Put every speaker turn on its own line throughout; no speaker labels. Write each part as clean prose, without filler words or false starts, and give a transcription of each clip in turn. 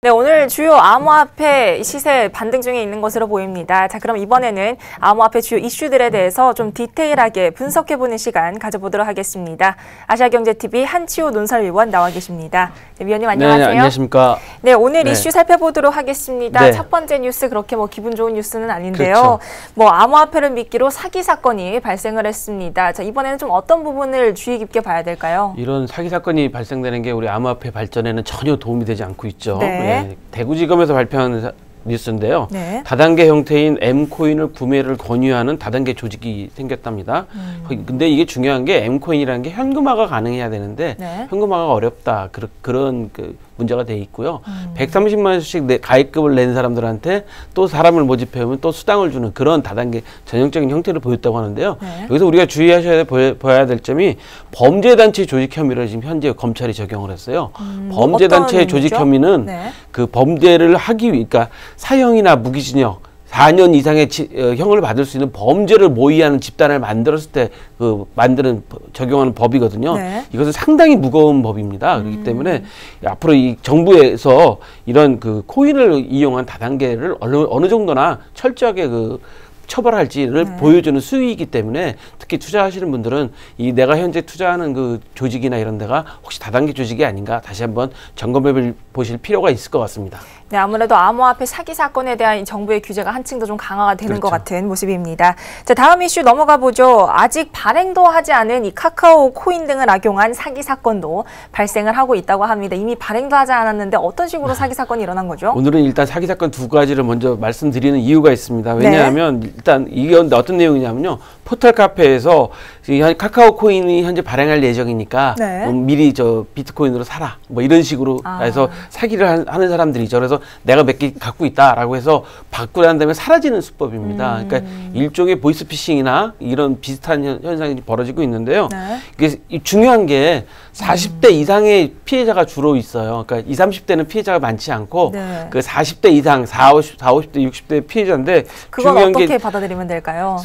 네, 오늘 주요 암호화폐 시세 반등 중에 있는 것으로 보입니다. 자, 그럼 이번에는 암호화폐 주요 이슈들에 대해서 좀 디테일하게 분석해보는 시간 가져보도록 하겠습니다. 아시아경제TV 한치호 논설위원 나와 계십니다. 네, 위원님 안녕하세요.
네, 안녕하십니까.
네, 오늘 이슈 살펴보도록 하겠습니다.
네.
첫 번째 뉴스 그렇게 뭐 기분 좋은 뉴스는 아닌데요.
그렇죠.
뭐 암호화폐를 미끼로 사기 사건이 발생을 했습니다. 자, 이번에는 좀 어떤 부분을 주의 깊게 봐야 될까요?
이런 사기 사건이 발생되는 게 우리 암호화폐 발전에는 전혀 도움이 되지 않고 있죠.
네.
네, 대구지검에서 발표한 뉴스인데요.
네.
다단계 형태인 M코인을 구매를 권유하는 다단계 조직이 생겼답니다. 근데 이게 중요한 게 M코인이라는 게 현금화가 가능해야 되는데
네.
현금화가 어렵다. 그런 문제가 돼 있고요. 130만 원씩 가입금을 낸 사람들한테 또 사람을 모집해오면 또 수당을 주는 그런 다단계 전형적인 형태를 보였다고 하는데요.
네.
여기서 우리가 보아야 될 점이 범죄단체 조직 혐의를 지금 현재 검찰이 적용을 했어요. 범죄단체 조직 혐의는
네.
그 범죄를 하기 위해, 그러니까 사형이나 무기징역 4년 이상의 형을 받을 수 있는 범죄를 모의하는 집단을 만들었을 때 적용하는 법이거든요.
네.
이것은 상당히 무거운 법입니다. 그렇기 때문에 앞으로 이 정부에서 이런 그 코인을 이용한 다단계를 어느 정도나 철저하게 처벌할지를
네.
보여주는 수위이기 때문에 특히 투자하시는 분들은 내가 현재 투자하는 그 조직이나 이런 데가 혹시 다단계 조직이 아닌가 다시 한번 점검해 보실 필요가 있을 것 같습니다.
네, 아무래도 암호화폐 사기 사건에 대한 정부의 규제가 한층 더 좀 강화가 되는 것 같은 모습입니다. 자, 다음 이슈 넘어가 보죠. 아직 발행도 하지 않은 이 카카오 코인 등을 악용한 사기 사건도 발생을 하고 있다고 합니다. 이미 발행도 하지 않았는데 어떤 식으로 사기 사건이 일어난 거죠?
오늘은 일단 사기 사건 두 가지를 먼저 말씀드리는 이유가 있습니다. 왜냐하면 일단 이게 어떤 내용이냐면요. 포털 카페에서 카카오 코인이 현재 발행할 예정이니까
네.
미리 비트코인으로 사라. 뭐 이런 식으로 해서 사기를 하는 사람들이죠. 그래서 내가 몇 개 갖고 있다라고 해서 받고 난 다음에 사라지는 수법입니다. 그러니까 일종의 보이스피싱이나 이런 비슷한 현상이 벌어지고 있는데요.
네.
이게 중요한 게 40대 이상의 피해자가 주로 있어요. 그러니까 20, 30대는 피해자가 많지 않고
네.
그 40대 이상, 40, 50대, 60대 피해자인데
그건
중요한
어떻게
게
받아들이면 될까요?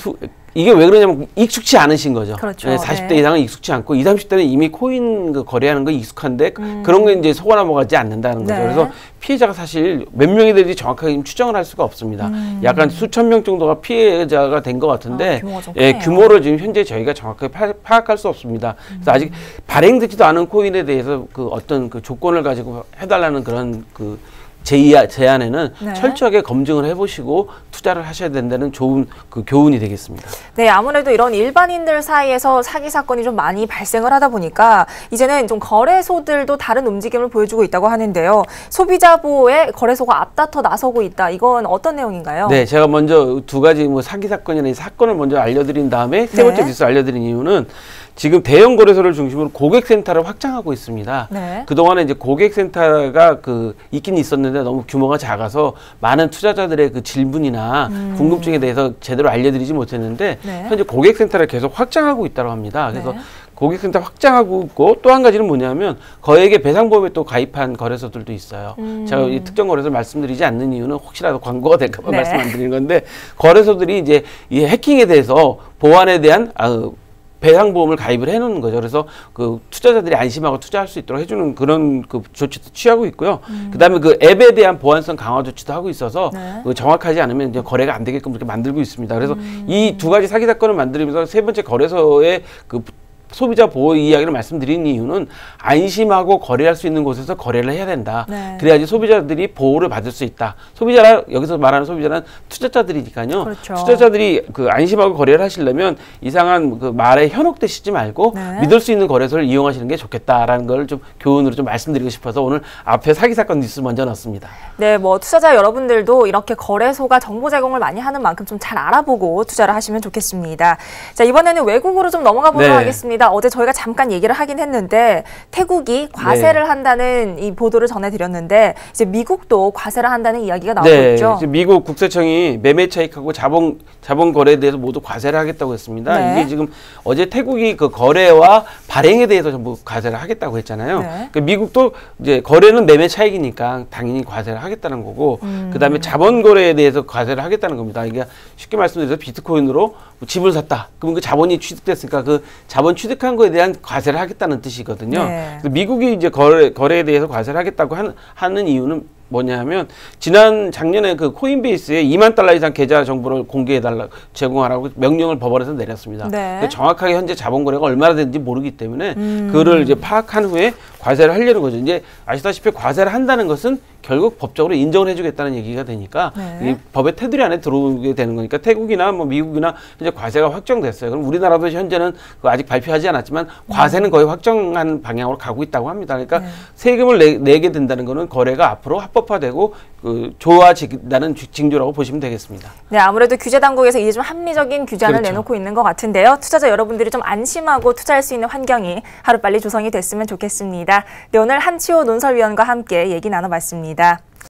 이게 왜 그러냐면 익숙치 않으신 거죠.
그렇죠.
네, 40대
네.
이상은 익숙치 않고 20, 30대는 이미 코인 거래하는 거 익숙한데 그런 게 이제 속아 넘어가지 않는다는 거죠.
네.
그래서 피해자가 사실 몇 명이 될지 정확하게 추정을 할 수가 없습니다. 약간 수천 명 정도가 피해자가 된 것 같은데
규모가 좀
예,
크네요.
규모를 지금 현재 저희가 정확하게 파악할 수 없습니다. 그래서 아직 발행되지도 않은 코인에 대해서 어떤 조건을 가지고 해달라는 그런 제안에는
네.
철저하게 검증을 해보시고 투자를 하셔야 된다는 좋은 교훈이 되겠습니다.
네, 아무래도 이런 일반인들 사이에서 사기 사건이 좀 많이 발생을 하다 보니까 이제는 좀 거래소들도 다른 움직임을 보여주고 있다고 하는데요. 소비자 보호에 거래소가 앞다퉈 나서고 있다. 이건 어떤 내용인가요?
네, 제가 먼저 두 가지 사기 사건이나 이 사건을 먼저 알려드린 다음에 세 번째 뉴스 알려드린 이유는 지금 대형 거래소를 중심으로 고객센터를 확장하고 있습니다.
네.
그동안에 이제 고객센터가 있긴 있었는데 너무 규모가 작아서 많은 투자자들의 질문이나 궁금증에 대해서 제대로 알려드리지 못했는데
네.
현재 고객센터를 계속 확장하고 있다고 합니다. 그래서 고객센터 확장하고 있고 또 한 가지는 뭐냐면 거액의 배상보험에 또 가입한 거래소들도 있어요. 제가 이 특정 거래소를 말씀드리지 않는 이유는 혹시라도 광고가 될까 봐 말씀 안 드리는 건데 거래소들이 이제 이 해킹에 대해서 보안에 대한 배상보험을 가입을 해놓는 거죠. 그래서 투자자들이 안심하고 투자할 수 있도록 해주는 그런 조치도 취하고 있고요. 그다음에 앱에 대한 보안성 강화 조치도 하고 있어서 정확하지 않으면 이제 거래가 안 되게끔 그렇게 만들고 있습니다. 그래서 이 두 가지 사기 사건을 만들면서 세 번째 거래소의 소비자 보호 이야기를 말씀드린 이유는 안심하고 거래할 수 있는 곳에서 거래를 해야 된다.
네.
그래야지 소비자들이 보호를 받을 수 있다. 여기서 말하는 소비자는 투자자들이니까요.
그렇죠.
투자자들이 안심하고 거래를 하시려면 이상한 말에 현혹되시지 말고 믿을 수 있는 거래소를 이용하시는 게 좋겠다라는 걸 좀 교훈으로 좀 말씀드리고 싶어서 오늘 앞에 사기 사건 뉴스 먼저 넣었습니다.
네, 투자자 여러분들도 이렇게 거래소가 정보 제공을 많이 하는 만큼 좀 잘 알아보고 투자를 하시면 좋겠습니다. 자, 이번에는 외국으로 좀 넘어가 보도록 하겠습니다. 어제 저희가 잠깐 얘기를 하긴 했는데 태국이 과세를 한다는 이 보도를 전해드렸는데 이제 미국도 과세를 한다는 이야기가 나오고 있죠.
이제 미국 국세청이 매매 차익하고 자본 거래에 대해서 모두 과세를 하겠다고 했습니다.
네.
이게 지금 어제 태국이 거래와 발행에 대해서 전부 과세를 하겠다고 했잖아요.
네.
그러니까 미국도 이제 거래는 매매 차익이니까 당연히 과세를 하겠다는 거고 그다음에 자본 거래에 대해서 과세를 하겠다는 겁니다. 이게 쉽게 말씀드려서 비트코인으로 집을 샀다. 그러면 그 자본이 취득됐으니까 그 자본 취득한 거에 대한 과세를 하겠다는 뜻이거든요.
네.
미국이 이제 거래에 대해서 과세를 하겠다고 하는 이유는 뭐냐면 작년에 그 코인베이스에 2만 달러 이상 계좌 정보를 공개해달라 제공하라고 명령을 법원에서 내렸습니다.
네.
정확하게 현재 자본 거래가 얼마나 되는지 모르기 때문에 그거를 이제 파악한 후에 과세를 하려는 거죠. 이제 아시다시피 과세를 한다는 것은 결국 법적으로 인정을 해주겠다는 얘기가 되니까 이 법의 테두리 안에 들어오게 되는 거니까 태국이나 뭐 미국이나 이제 과세가 확정됐어요. 그럼 우리나라도 현재는 아직 발표하지 않았지만 과세는 거의 확정한 방향으로 가고 있다고 합니다. 그러니까 세금을 내게 된다는 거는 거래가 앞으로 합법화되고 좋아진다는 징조라고 보시면 되겠습니다.
네, 아무래도 규제 당국에서 이제 좀 합리적인 규제안을
그렇죠.
내놓고 있는 것 같은데요. 투자자 여러분들이 좀 안심하고 투자할 수 있는 환경이 하루빨리 조성이 됐으면 좋겠습니다. 네, 오늘 한치호 논설위원과 함께 얘기 나눠봤습니다.